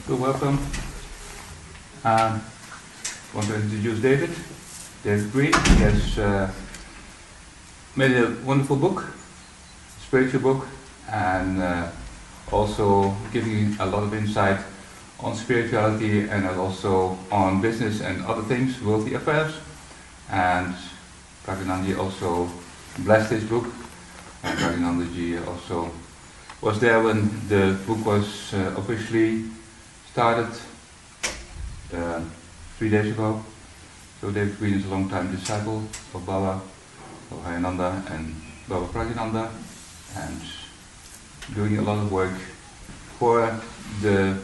So welcome. I want to introduce David. David Green. He has made a wonderful book, spiritual book, and also giving a lot of insight on spirituality and also on business and other things, worldly affairs. And Pragnanji also blessed his book. And Pragnanji also was there when the book was officially started 3 days ago. So David Green is a long-time disciple of Baba Hayananda and Baba Pragnananda, and doing a lot of work for the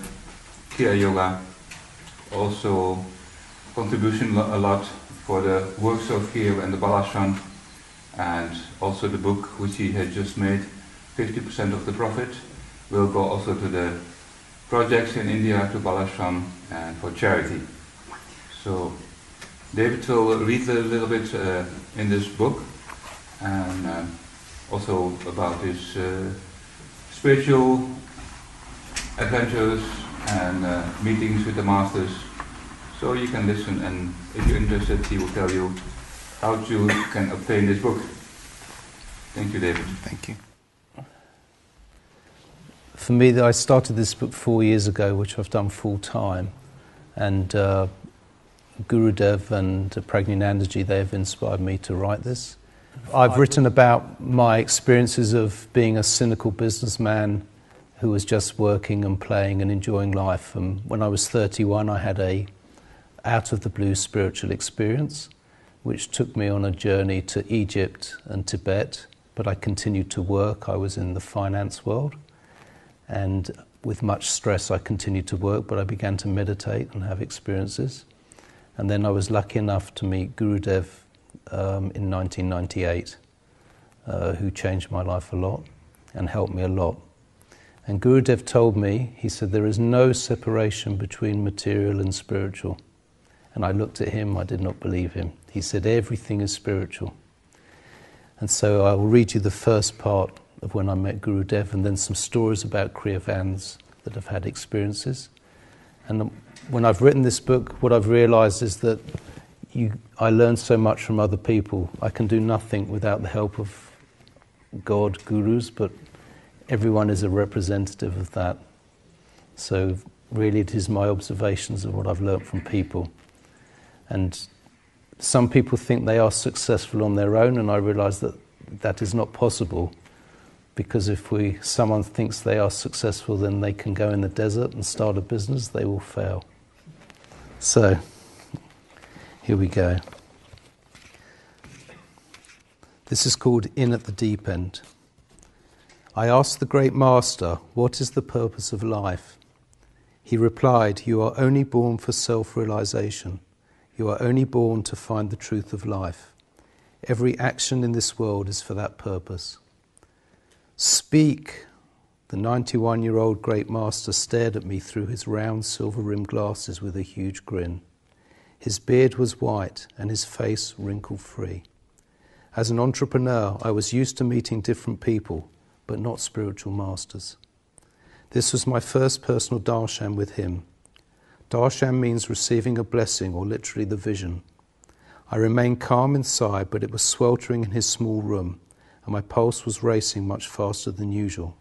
Kriya Yoga. Also contribution a lot for the works of here and the Balashram, and also the book which he had just made, 50% of the profit will go also to the projects in India, to Balashram, and for charity. So David will read a little bit in this book, and also about his spiritual adventures and meetings with the masters. So you can listen, and if you're interested, he will tell you how you can obtain this book. Thank you, David. Thank you. For me, I started this book 4 years ago, which I've done full time, and Gurudev and Pragnanandaji, they have inspired me to write this. I've written about my experiences of being a cynical businessman who was just working and playing and enjoying life. And when I was 31, I had a out-of-the-blue spiritual experience, which took me on a journey to Egypt and Tibet, but I continued to work. I was in the finance world, and with much stress I continued to work, but I began to meditate and have experiences. And then I was lucky enough to meet Gurudev in 1998, who changed my life a lot and helped me a lot. And Gurudev told me, he said, there is no separation between material and spiritual. And I looked at him, I did not believe him. He said, everything is spiritual. And so I will read you the first part of when I met Gurudev, and then some stories about Kriyavans that have had experiences. And when I've written this book, what I've realized is that I learn so much from other people. I can do nothing without the help of God, gurus, but everyone is a representative of that. So really it is my observations of what I've learned from people. And some people think they are successful on their own, and I realize that that is not possible, because if someone thinks they are successful, then they can go in the desert and start a business, they will fail. So, here we go. This is called In at the Deep End. I asked the great master, what is the purpose of life? He replied, you are only born for self-realization. You are only born to find the truth of life. Every action in this world is for that purpose. Speak! The 91-year-old great master stared at me through his round silver-rimmed glasses with a huge grin. His beard was white and his face wrinkle-free. As an entrepreneur, I was used to meeting different people, but not spiritual masters. This was my first personal darshan with him. Darshan means receiving a blessing, or literally the vision. I remained calm inside, but it was sweltering in his small room, and my pulse was racing much faster than usual.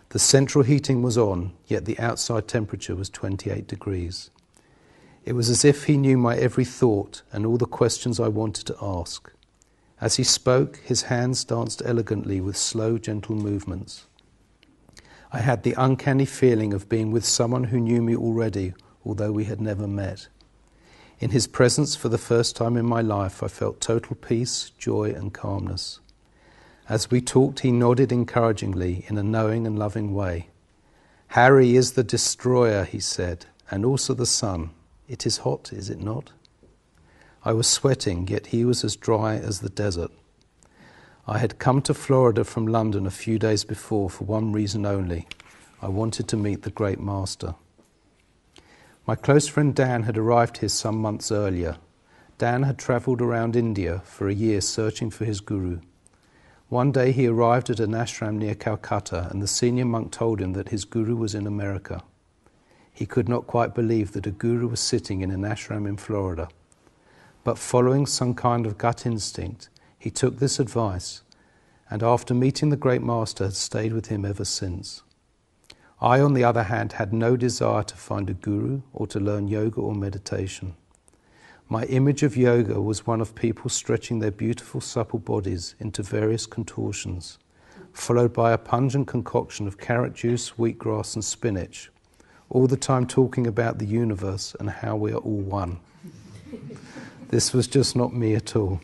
The central heating was on, yet the outside temperature was 28 degrees. It was as if he knew my every thought and all the questions I wanted to ask. As he spoke, his hands danced elegantly with slow, gentle movements. I had the uncanny feeling of being with someone who knew me already, although we had never met. In his presence, for the first time in my life, I felt total peace, joy, and calmness. As we talked, he nodded encouragingly in a knowing and loving way. Harry is the destroyer, he said, and also the sun. It is hot, is it not? I was sweating, yet he was as dry as the desert. I had come to Florida from London a few days before for one reason only. I wanted to meet the great master. My close friend Dan had arrived here some months earlier. Dan had travelled around India for a year searching for his guru. One day he arrived at an ashram near Calcutta, and the senior monk told him that his guru was in America. He could not quite believe that a guru was sitting in an ashram in Florida. But following some kind of gut instinct, he took this advice, and after meeting the great master has stayed with him ever since. I, on the other hand, had no desire to find a guru or to learn yoga or meditation. My image of yoga was one of people stretching their beautiful supple bodies into various contortions, followed by a pungent concoction of carrot juice, wheatgrass and spinach, all the time talking about the universe and how we are all one. This was just not me at all.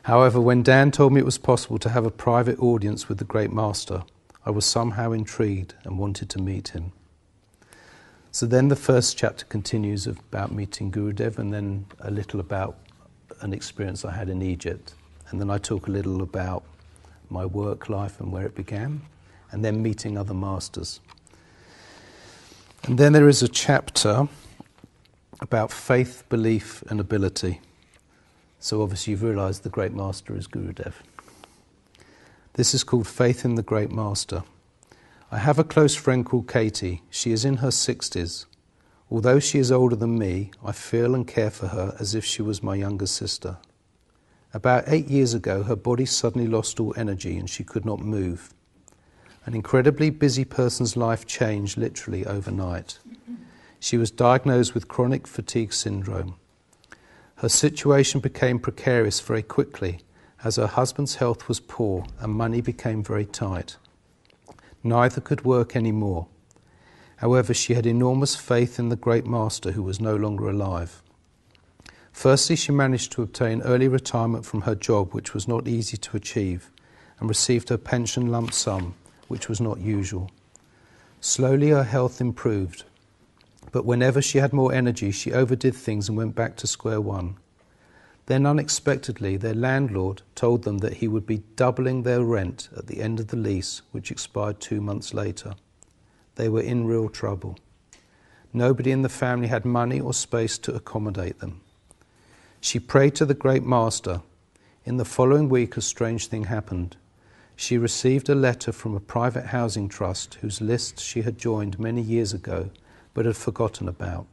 However, when Dan told me it was possible to have a private audience with the great master, I was somehow intrigued and wanted to meet him. So then the first chapter continues about meeting Gurudev, and then a little about an experience I had in Egypt. And then I talk a little about my work life and where it began, and then meeting other masters. And then there is a chapter about faith, belief and ability. So obviously you've realised the great master is Gurudev. This is called Faith in the Great Master. I have a close friend called Katie. She is in her 60s. Although she is older than me, I feel and care for her as if she was my younger sister. About 8 years ago, her body suddenly lost all energy and she could not move. An incredibly busy person's life changed literally overnight. She was diagnosed with chronic fatigue syndrome. Her situation became precarious very quickly as her husband's health was poor and money became very tight. Neither could work anymore. However, she had enormous faith in the great master who was no longer alive. Firstly, she managed to obtain early retirement from her job, which was not easy to achieve, and received her pension lump sum, which was not usual. Slowly her health improved, but whenever she had more energy, she overdid things and went back to square one. Then unexpectedly, their landlord told them that he would be doubling their rent at the end of the lease, which expired 2 months later. They were in real trouble. Nobody in the family had money or space to accommodate them. She prayed to the great master. In the following week, a strange thing happened. She received a letter from a private housing trust whose list she had joined many years ago but had forgotten about.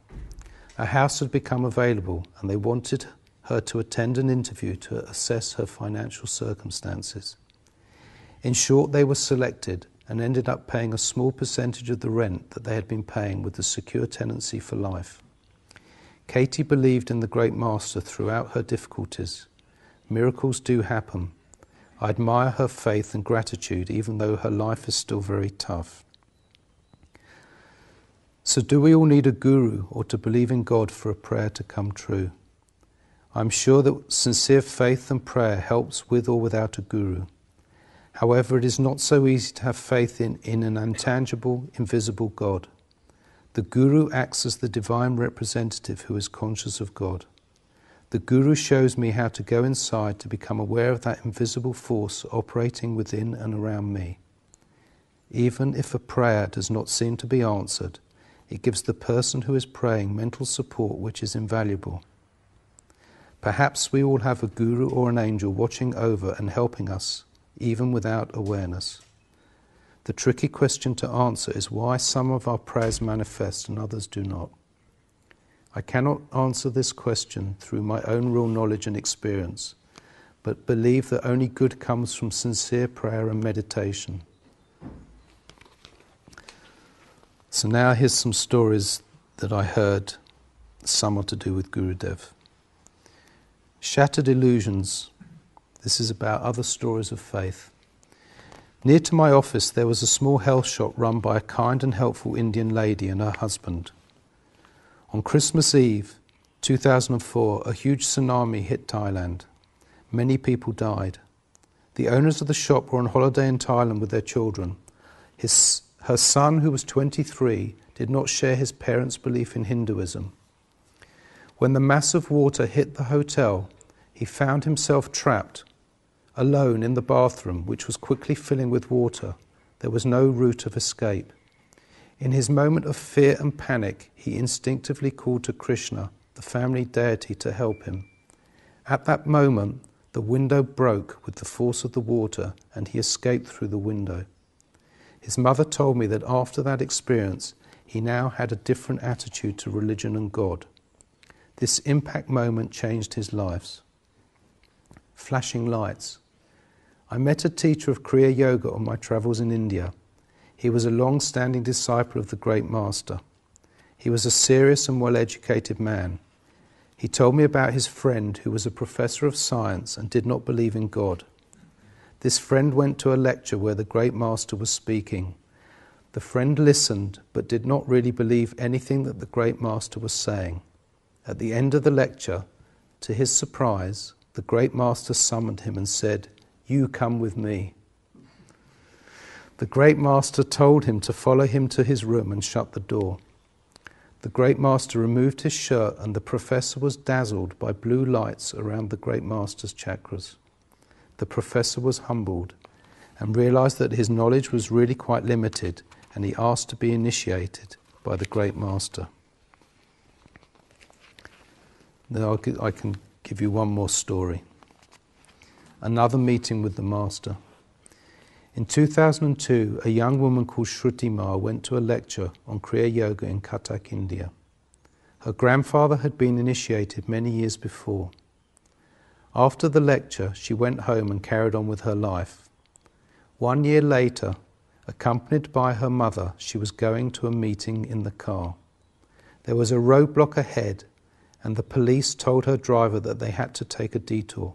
A house had become available and they wanted her to attend an interview to assess her financial circumstances. In short, they were selected and ended up paying a small percentage of the rent that they had been paying with a secure tenancy for life. Katie believed in the great master throughout her difficulties. Miracles do happen. I admire her faith and gratitude even though her life is still very tough. So do we all need a guru or to believe in God for a prayer to come true? I'm sure that sincere faith and prayer helps with or without a guru. However, it is not so easy to have faith in an intangible, invisible God. The guru acts as the divine representative who is conscious of God. The guru shows me how to go inside to become aware of that invisible force operating within and around me. Even if a prayer does not seem to be answered, it gives the person who is praying mental support which is invaluable. Perhaps we all have a guru or an angel watching over and helping us, even without awareness. The tricky question to answer is why some of our prayers manifest and others do not. I cannot answer this question through my own real knowledge and experience, but believe that only good comes from sincere prayer and meditation. So now here's some stories that I heard, some are to do with Gurudev. Shattered illusions. This is about other stories of faith. Near to my office there was a small health shop run by a kind and helpful Indian lady and her husband. On Christmas Eve, 2004, a huge tsunami hit Thailand. Many people died. The owners of the shop were on holiday in Thailand with their children. Her son, who was 23, did not share his parents' belief in Hinduism. When the mass of water hit the hotel, he found himself trapped, alone in the bathroom, which was quickly filling with water. There was no route of escape. In his moment of fear and panic, he instinctively called to Krishna, the family deity, to help him. At that moment, the window broke with the force of the water, and he escaped through the window. His mother told me that after that experience, He now had a different attitude to religion and God. This impact moment changed his life. Flashing lights. I met a teacher of Kriya Yoga on my travels in India. He was a long-standing disciple of the great master. He was a serious and well-educated man. He told me about his friend who was a professor of science and did not believe in God. This friend went to a lecture where the great master was speaking. The friend listened but did not really believe anything that the great master was saying. At the end of the lecture, to his surprise, the great master summoned him and said, "You come with me." The great master told him to follow him to his room and shut the door. The great master removed his shirt and the professor was dazzled by blue lights around the great master's chakras. The professor was humbled and realized that his knowledge was really quite limited, and he asked to be initiated by the great master. Now I can give you one more story. Another meeting with the master. In 2002, a young woman called Shruti Ma went to a lecture on Kriya Yoga in Cuttack, India. Her grandfather had been initiated many years before. After the lecture, she went home and carried on with her life. 1 year later, accompanied by her mother, she was going to a meeting in the car. There was a roadblock ahead, and the police told her driver that they had to take a detour.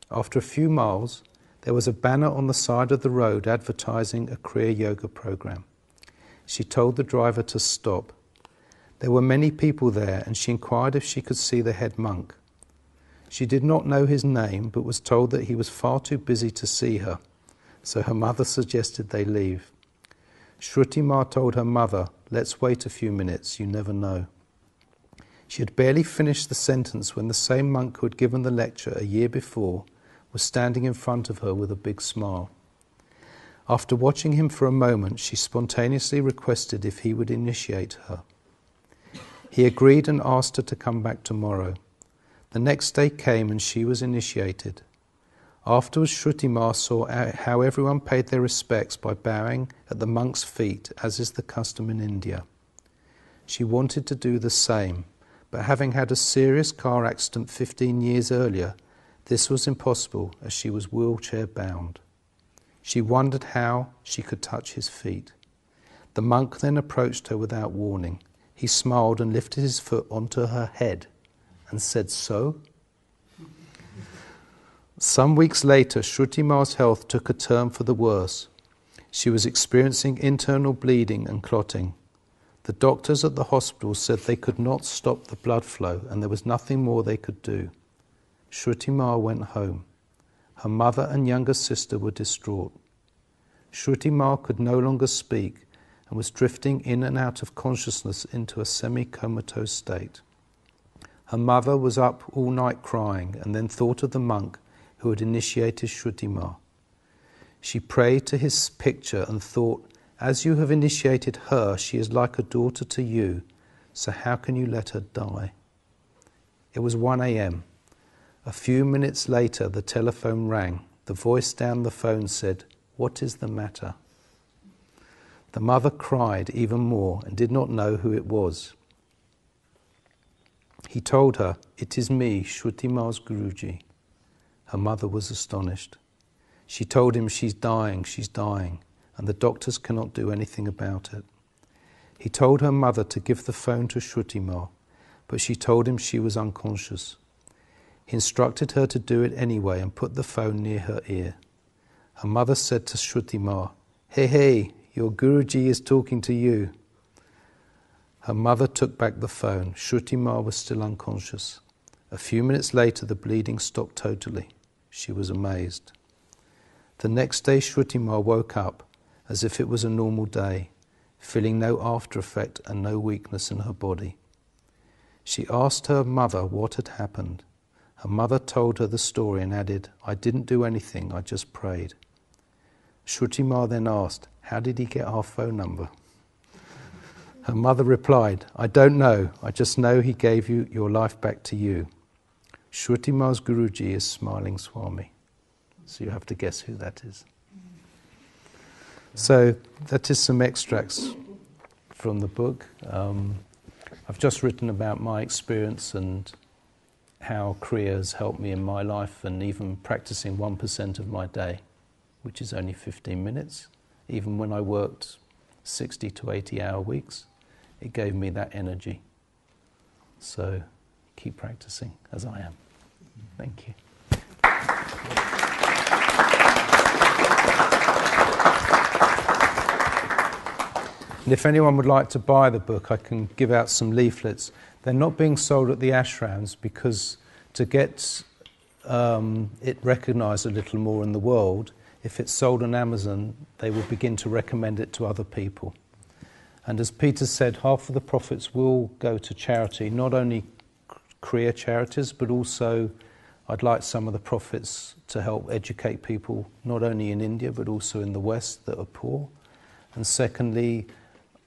After a few miles, there was a banner on the side of the road advertising a Kriya Yoga program. She told the driver to stop. There were many people there, and she inquired if she could see the head monk. She did not know his name, but was told that he was far too busy to see her, so her mother suggested they leave. Shruti Ma told her mother, "Let's wait a few minutes, you never know." She had barely finished the sentence when the same monk who had given the lecture a year before was standing in front of her with a big smile. After watching him for a moment, she spontaneously requested if he would initiate her. He agreed and asked her to come back tomorrow. The next day came and she was initiated. Afterwards, Shruti Ma saw how everyone paid their respects by bowing at the monk's feet, as is the custom in India. She wanted to do the same, but having had a serious car accident 15 years earlier, this was impossible as she was wheelchair bound. She wondered how she could touch his feet. The monk then approached her without warning. He smiled and lifted his foot onto her head and said, "So?" Some weeks later, Shruti Ma's health took a turn for the worse. She was experiencing internal bleeding and clotting. The doctors at the hospital said they could not stop the blood flow and there was nothing more they could do. Shruti Ma went home. Her mother and younger sister were distraught. Shruti Ma could no longer speak and was drifting in and out of consciousness into a semi-comatose state. Her mother was up all night crying and then thought of the monk who had initiated Shruti Ma. She prayed to his picture and thought, "As you have initiated her, she is like a daughter to you, so how can you let her die?" It was 1 a.m. A few minutes later, the telephone rang. The voice down the phone said, "What is the matter?" The mother cried even more and did not know who it was. He told her, "It is me, Shruti Ma's Guruji." Her mother was astonished. She told him, she's dying, and the doctors cannot do anything about it. He told her mother to give the phone to Shruti Ma, but she told him she was unconscious. He instructed her to do it anyway and put the phone near her ear. Her mother said to Shruti Ma, Hey, your Guruji is talking to you." Her mother took back the phone. Shruti Ma was still unconscious. A few minutes later, the bleeding stopped totally. She was amazed. The next day, Shruti Ma woke up as if it was a normal day, feeling no after effect and no weakness in her body. She asked her mother what had happened. Her mother told her the story and added, "I didn't do anything, I just prayed." Shruti Ma then asked, "How did he get our phone number?" Her mother replied, "I don't know, I just know he gave your life back to you." Shruti Ma's Guruji is Smiling Swami. So you have to guess who that is. So that is some extracts from the book. I've just written about my experience and how Kriya has helped me in my life, and even practicing 1% of my day, which is only 15 minutes. Even when I worked 60 to 80 hour weeks, it gave me that energy. So keep practicing as I am. Thank you. And if anyone would like to buy the book, I can give out some leaflets. They're not being sold at the ashrams because to get it recognised a little more in the world, if it's sold on Amazon, they will begin to recommend it to other people. And as Peter said, half of the profits will go to charity, not only Kriya charities, but also I'd like some of the profits to help educate people, not only in India, but also in the West that are poor. And secondly,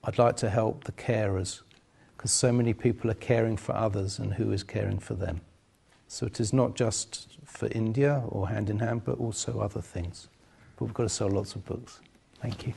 I'd like to help the carers, because so many people are caring for others, and who is caring for them? So it is not just for India or hand in hand, but also other things. But we've got to sell lots of books. Thank you.